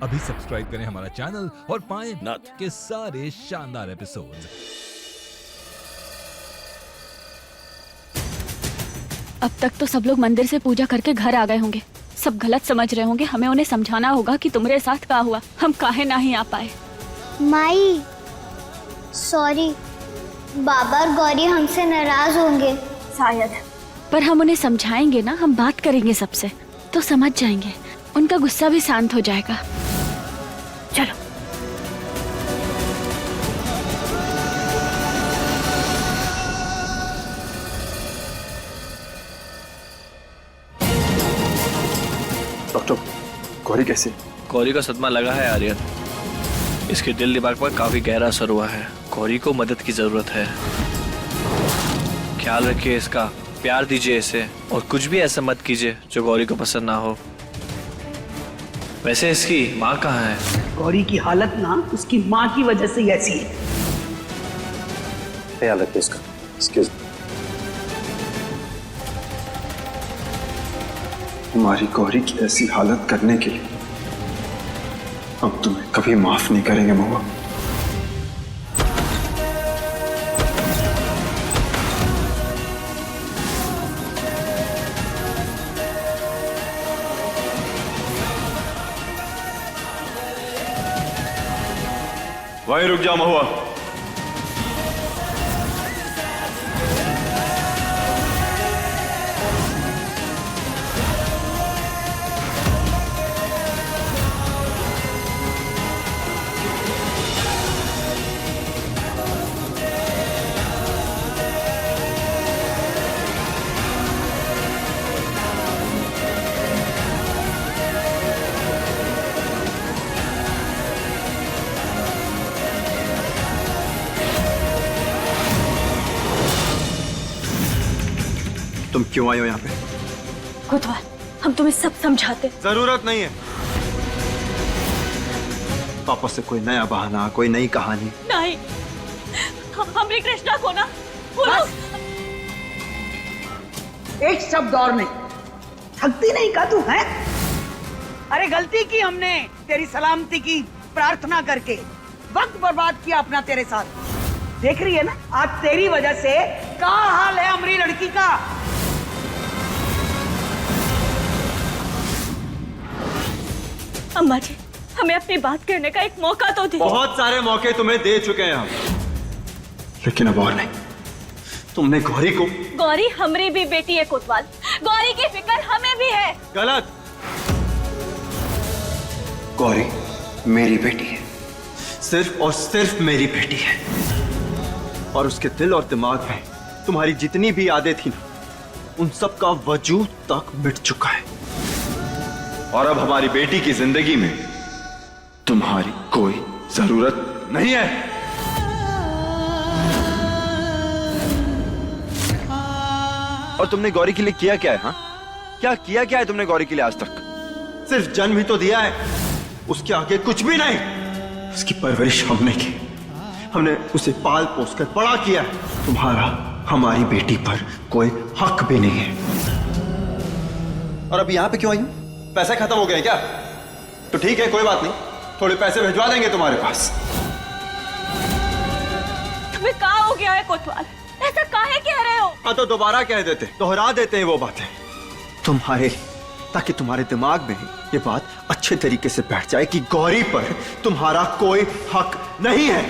अभी सब्सक्राइब करें हमारा चैनल और पाएं नाथ के सारे शानदार एपिसोड्स। अब तक तो सब लोग मंदिर से पूजा करके घर आ गए होंगे। सब गलत समझ रहे होंगे। हमें उन्हें समझाना होगा कि तुम्हारे साथ क्या हुआ, हम काहे नहीं आ पाए। माई सॉरी, बाबा और गौरी हमसे नाराज होंगे शायद, पर हम उन्हें समझाएंगे ना, हम बात करेंगे सबसे, तो समझ जाएंगे। उनका गुस्सा भी शांत हो जाएगा। चलो। डॉक्टर, गौरी कैसे? गौरी का सदमा लगा है आर्यन। इसके दिल दिमाग पर काफी गहरा असर हुआ है। गौरी को मदद की जरूरत है। ख्याल रखिए इसका, प्यार दीजिए इसे, और कुछ भी ऐसा मत कीजिए जो गौरी को पसंद ना हो। वैसे इसकी माँ कहाँ है? गौरी की हालत ना उसकी माँ की वजह से ऐसी है। ख्याल रखिए इसका। एक्सक्यूज, हमारी गौरी की ऐसी हालत करने के लिए हम तुम्हें कभी माफ नहीं करेंगे महुआ। वहीं रुक जा महुआ। तुम क्यों आए हो यहाँ पे? कोतवाल, हम तुम्हें सब समझाते। जरूरत नहीं है। वापस से कोई नया बहाना, कोई नई कहानी। नहीं, हमरे कृष्णा को ना बोलो। एक शब्द और नहीं। थकती नहीं का तू है? अरे गलती की हमने, तेरी सलामती की प्रार्थना करके वक्त बर्बाद किया अपना तेरे साथ। देख रही है ना, आज तेरी वजह से क्या हाल है हमारी लड़की का। अम्मा जी, हमें अपनी बात कहने का एक मौका तो दे। बहुत सारे मौके तुम्हें दे चुके हैं हम, लेकिन अब और नहीं। तुमने गौरी को। गौरी हमारी भी बेटी है कोतवाल, गौरी की फिक्र हमें भी है। गलत। गौरी मेरी बेटी है, सिर्फ और सिर्फ मेरी बेटी है, और उसके दिल और दिमाग में तुम्हारी जितनी भी यादें थी ना, उन सब का वजूद तक मिट चुका है। और अब हमारी बेटी की जिंदगी में तुम्हारी कोई जरूरत नहीं है। और तुमने गौरी के लिए किया क्या है? हाँ, क्या है तुमने गौरी के लिए आज तक? सिर्फ जन्म ही तो दिया है, उसके आगे कुछ भी नहीं। उसकी परवरिश हमने की, हमने उसे पाल पोस कर बड़ा किया है। तुम्हारा हमारी बेटी पर कोई हक भी नहीं है। और अब यहाँ पे क्यों आई हूं? पैसे खत्म हो गए क्या? तो ठीक है, कोई बात नहीं, थोड़े पैसे भिजवा देंगे तुम्हारे पास। तुम्हें क्या हो गया है कोतवाल? ऐसा काहे कह रहे हो? हाँ तो दोबारा कह देते, दोहरा देते हैं वो बातें तुम्हारे, ताकि तुम्हारे दिमाग में ये बात अच्छे तरीके से बैठ जाए कि गौरी पर तुम्हारा कोई हक नहीं है।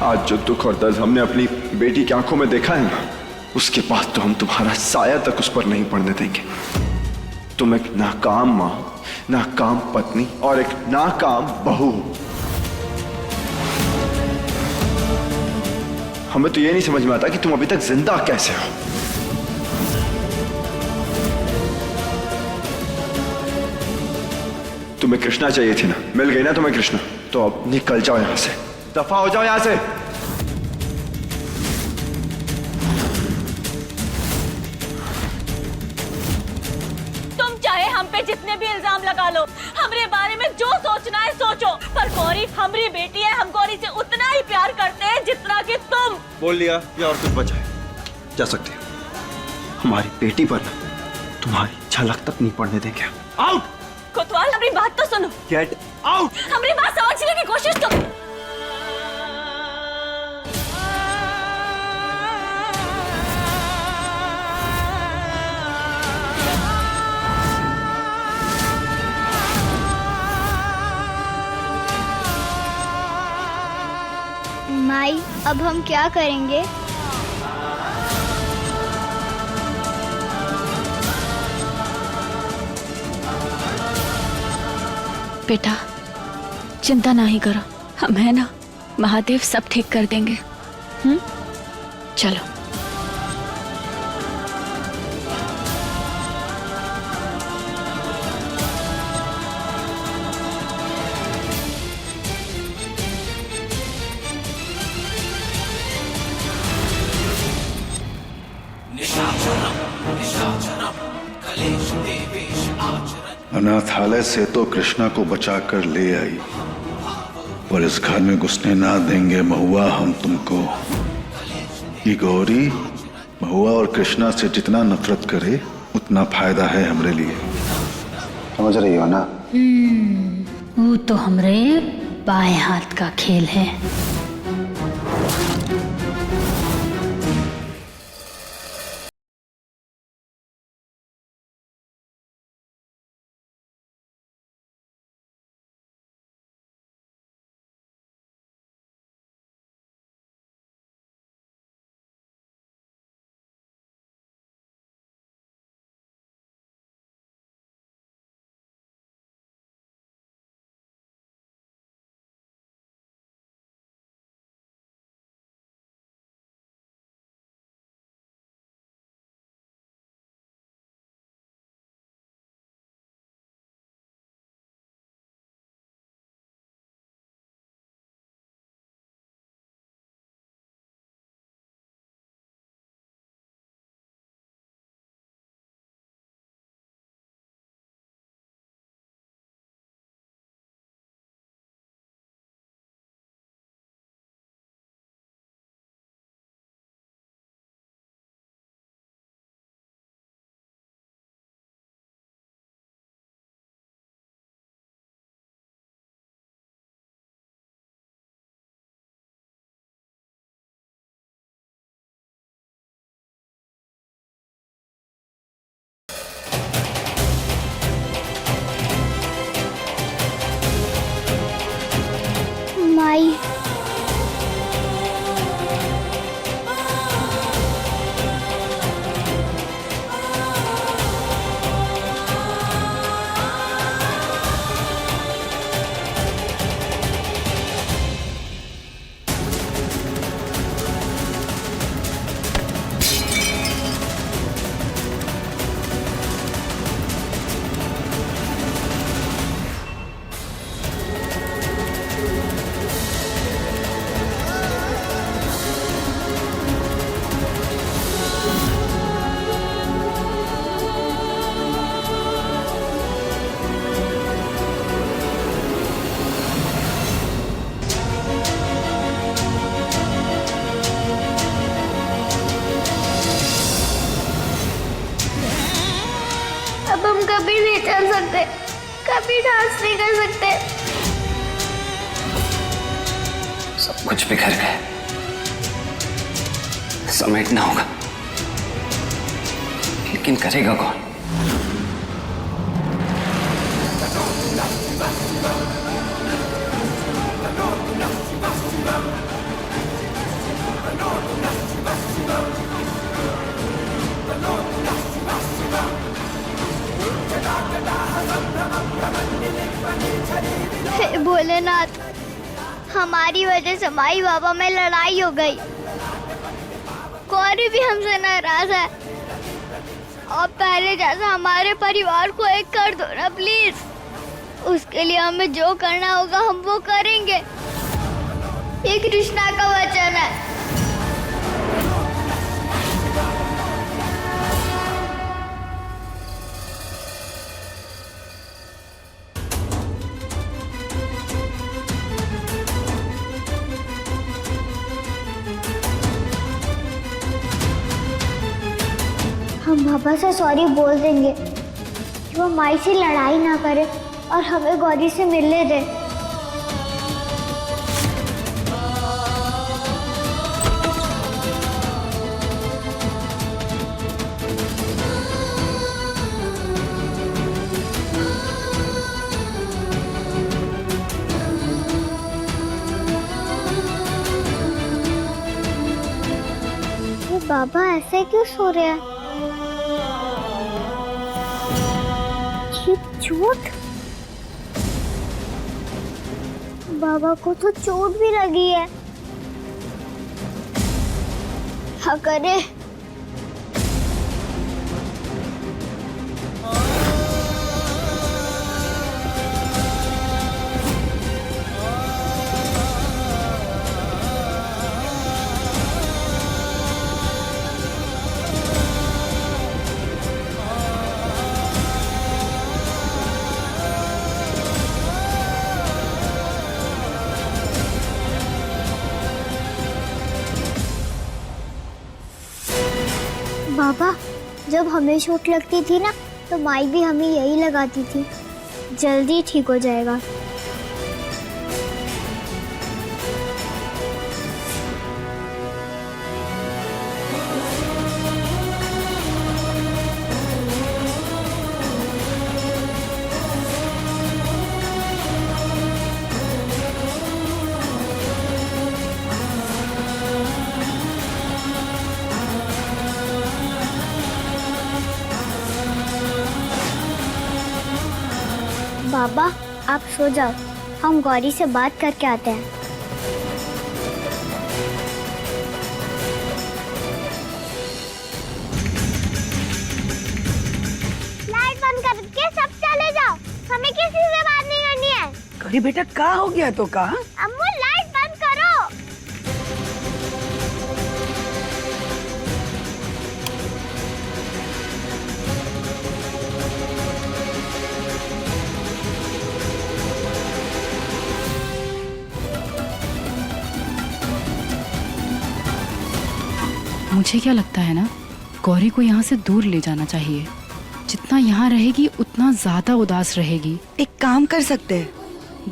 आज जो दुख और दर्द हमने अपनी बेटी की आंखों में देखा है ना, उसके बाद तो हम तुम्हारा साया तक उस पर नहीं पड़ने देंगे। तुम एक नाकाम मां, नाकाम पत्नी और एक नाकाम बहू। हमें तो ये नहीं समझ में आता कि तुम अभी तक जिंदा कैसे हो। तुम्हें कृष्णा चाहिए थी ना, मिल गई ना तुम्हें कृष्णा, तो अब निकल जाओ यहां से, दफा हो जाओ यहां से। तुम चाहे हम पे जितने भी इल्जाम लगा लो, हमरे बारे में जो सोचना है सोचो, पर गौरी हमारी बेटी है। हम गौरी से उतना ही प्यार करते हैं जितना कि तुम। बोल लिया, या और कुछ बचा है? जा सकते हो। हमारी बेटी पर ना तुम्हारी झलक तक नहीं पड़ने देंगे। आउट! कोतवाल हमारी बात तो सुनो। Get out! हमारी बात समझने की कोशिश तो। माई, अब हम क्या करेंगे? बेटा चिंता ना ही करो, हम है ना, महादेव सब ठीक कर देंगे। चलो। अनाथालय से तो कृष्णा को बचाकर ले आई, पर इस घर में घुसने ना देंगे महुआ हम तुमको। ये गौरी महुआ और कृष्णा से जितना नफरत करे उतना फायदा है हमरे लिए, समझ रही हो ना? वो तो हमरे बाएं हाथ का खेल है। माई, अब हम कभी नहीं चल सकते, कभी डांस नहीं कर सकते। सब कुछ बिखर गए, समेटना होगा, लेकिन करेगा कौन? हे भोलेनाथ, हमारी वजह से माई बाबा में लड़ाई हो गई। गौरी भी हमसे नाराज है। और पहले जैसा हमारे परिवार को एक कर दो ना प्लीज। उसके लिए हमें जो करना होगा हम वो करेंगे। ये कृष्णा का वचन है। हम पापा से सॉरी बोल देंगे कि वो माई से लड़ाई ना करे और हमें गौरी से मिलने दे। बाबा ऐसे क्यों सो रहे हैं? ये चोट? बाबा को तो चोट भी लगी है। क्या करे? बाबा, जब हमें चोट लगती थी ना तो माई भी हमें यही लगाती थी। जल्दी ठीक हो जाएगा। बाबा, आप सो जाओ, हम गौरी से बात करके आते हैं। लाइट बंद करके सब चले जाओ, हमें किसी से बात नहीं करनी है। गौरी बेटा, क्या हो गया तो कहा? अम्मू, लाइट बंद करो। मुझे क्या लगता है ना, गौरी को यहाँ से दूर ले जाना चाहिए। जितना यहाँ रहेगी उतना ज्यादा उदास रहेगी। एक काम कर सकते हैं,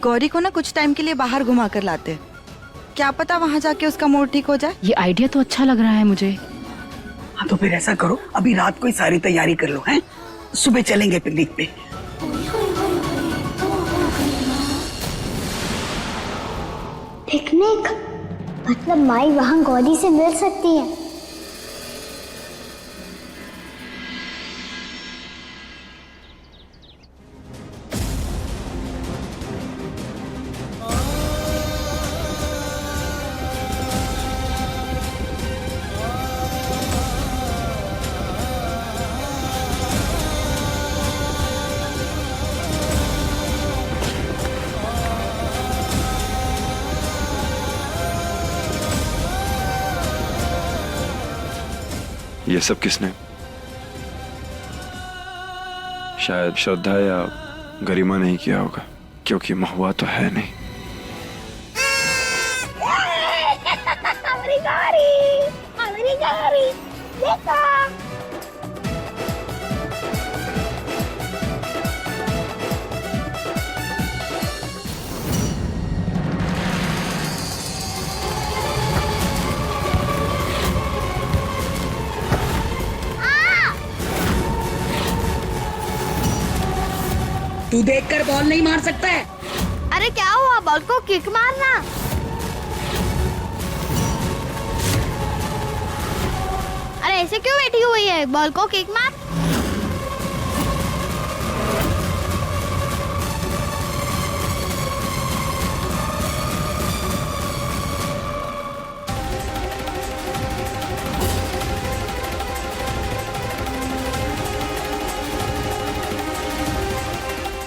गौरी को ना कुछ टाइम के लिए बाहर घुमा कर लाते हैं। क्या पता वहाँ जाके उसका मूड ठीक हो जाए। ये आइडिया तो अच्छा लग रहा है मुझे। हाँ तो फिर ऐसा करो, अभी रात को ही सारी तैयारी कर लो, हैं? सुबह चलेंगे पिकनिक पे। पिकनिक? मतलब माई वहाँ गौरी से मिल सकती है? ये सब किसने? शायद श्रद्धा या गरिमा नहीं किया होगा, क्योंकि महुआ तो है नहीं। हमारी गौरी, देखो। तू देखकर बॉल नहीं मार सकता है। अरे क्या हुआ, बॉल को किक मारना। अरे ऐसे क्यों बैठी हुई है, बॉल को किक मार।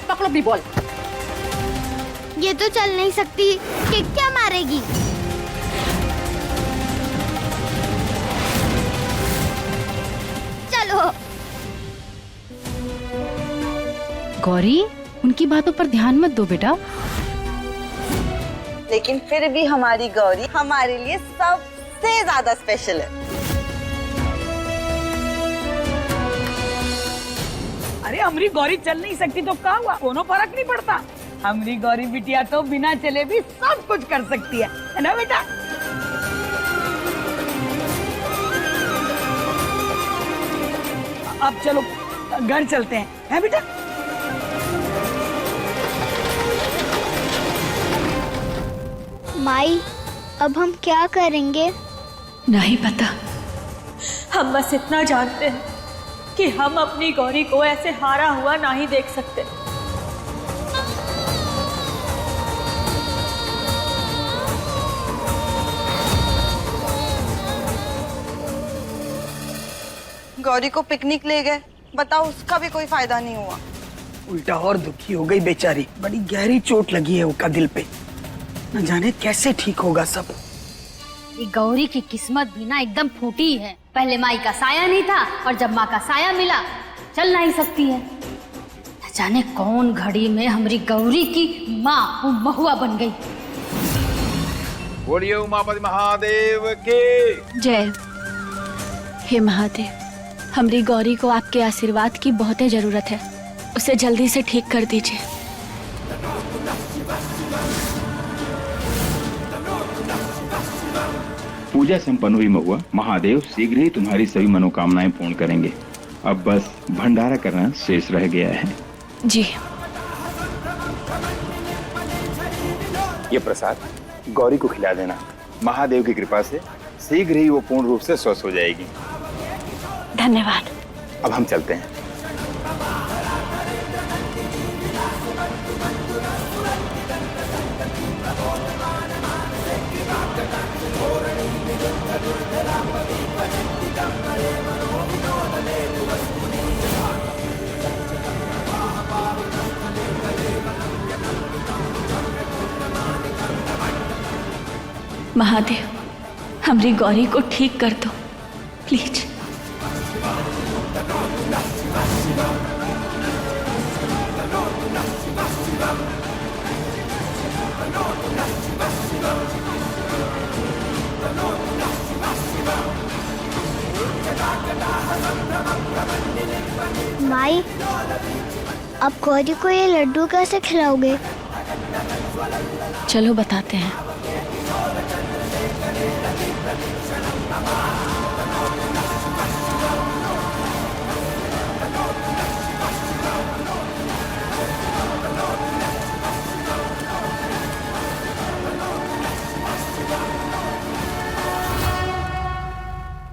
पकड़ो अपनी बॉल। ये तो चल नहीं सकती, किक क्या मारेगी। चलो। गौरी, उनकी बातों पर ध्यान मत दो बेटा। लेकिन फिर भी हमारी गौरी हमारे लिए सबसे ज्यादा स्पेशल है। अरे हमारी गौरी चल नहीं सकती तो क्या हुआ, कोनो फर्क नहीं पड़ता। हमारी गौरी बिटिया तो बिना चले भी सब कुछ कर सकती है ना बेटा। अब चलो घर चलते हैं बेटा। माई, अब हम क्या करेंगे? नहीं पता। हम बस इतना जानते हैं कि हम अपनी गौरी को ऐसे हारा हुआ नहीं देख सकते। गौरी को पिकनिक ले गए, बताओ उसका भी कोई फायदा नहीं हुआ। उल्टा और दुखी हो गई बेचारी, बड़ी गहरी चोट लगी है उसका दिल पे, न जाने कैसे ठीक होगा सब। ये गौरी की किस्मत भी ना एकदम फूटी है। पहले माई का साया नहीं था और जब माँ का साया मिला चल नहीं सकती है। न जाने कौन घड़ी में हमारी गौरी की माँ वो महुआ बन गई। बोलिए उमापति महादेव के जय। हे महादेव, हमारी गौरी को आपके आशीर्वाद की बहुत जरूरत है, उसे जल्दी से ठीक कर दीजिए। पूजा संपन्न हुई महुआ, महादेव शीघ्र ही तुम्हारी सभी मनोकामनाएं पूर्ण करेंगे। अब बस भंडारा करना शेष रह गया है। जी। ये प्रसाद गौरी को खिला देना, महादेव की कृपा से शीघ्र ही वो पूर्ण रूप से स्वस्थ हो जाएगी। धन्यवाद। अब हम चलते हैं। महादेव, हमारी गौरी को ठीक कर दो प्लीज। माई, अब गौरी को ये लड्डू कैसे खिलाओगे? चलो बताते हैं।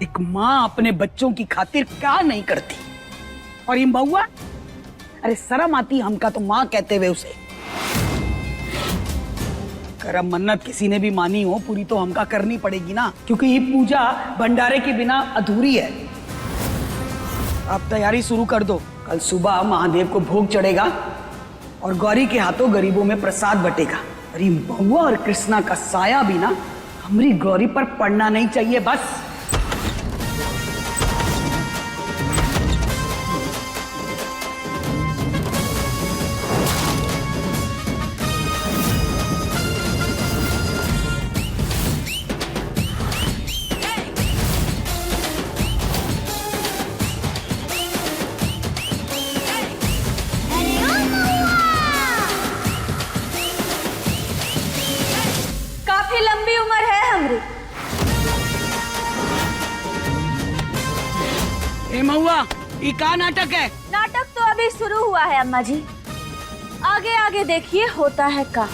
एक माँ अपने बच्चों की खातिर क्या नहीं करती, और ये महुआ, अरे शर्म आती हमका तो माँ कहते हुए उसे। करम मन्नत किसी ने भी मानी हो पूरी तो हमका करनी पड़ेगी ना, क्योंकि ये पूजा भंडारे के बिना अधूरी है। आप तैयारी शुरू कर दो, कल सुबह महादेव को भोग चढ़ेगा और गौरी के हाथों गरीबों में प्रसाद बटेगा। अरे महुआ और कृष्णा का साया भी ना हमारी गौरी पर पड़ना नहीं चाहिए बस। काफी लंबी उम्र है हमारी। ए महुआ, ये का नाटक है? नाटक तो अभी शुरू हुआ है अम्मा जी, आगे आगे देखिए होता है का।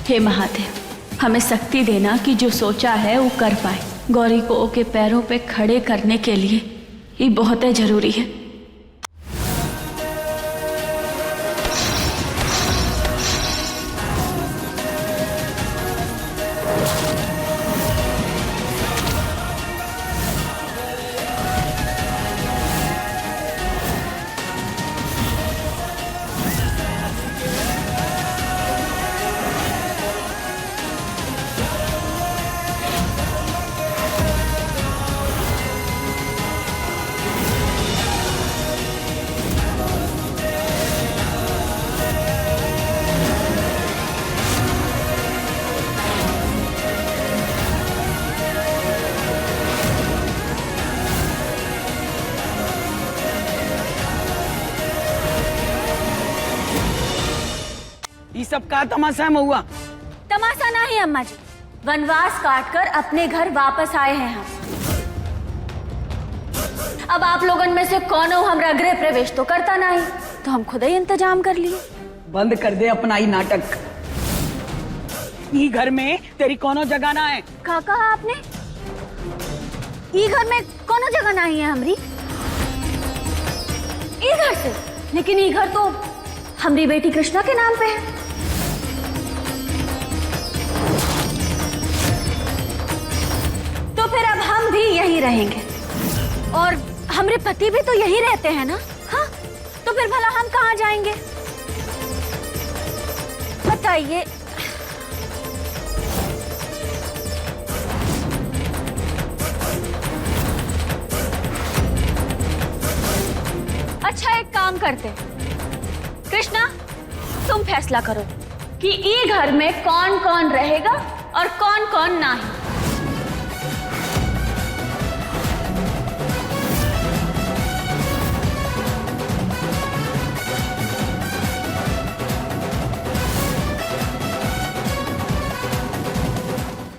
हे महादेव, हमें शक्ति देना कि जो सोचा है वो कर पाए। गौरी को ओके पैरों पे खड़े करने के लिए ये बहुत जरूरी है। ये सब का तमाशा है महुआ? तमाशा नहीं अम्मा जी, वनवास काट कर अपने घर वापस आए हैं हम। अब आप लोगन में से कौनो हमरा गृह प्रवेश तो करता नहीं, तो हम खुद ही इंतजाम कर लिए। बंद कर दे अपना ही नाटक। ये घर में तेरी कोनो जगह ना है। का कहा आपने? ई घर में कोनो जगह नहीं है हमरी। ई घर से? लेकिन ई घर तो हमरी बेटी कृष्णा के नाम पे है। तो फिर अब हम भी यहीं रहेंगे और हमरे पति भी तो यहीं रहते हैं ना। हाँ, तो फिर भला हम कहाँ जाएंगे बताइए? अच्छा, एक काम करते हैं, कृष्णा तुम फैसला करो कि ई घर में कौन कौन रहेगा और कौन कौन नहीं।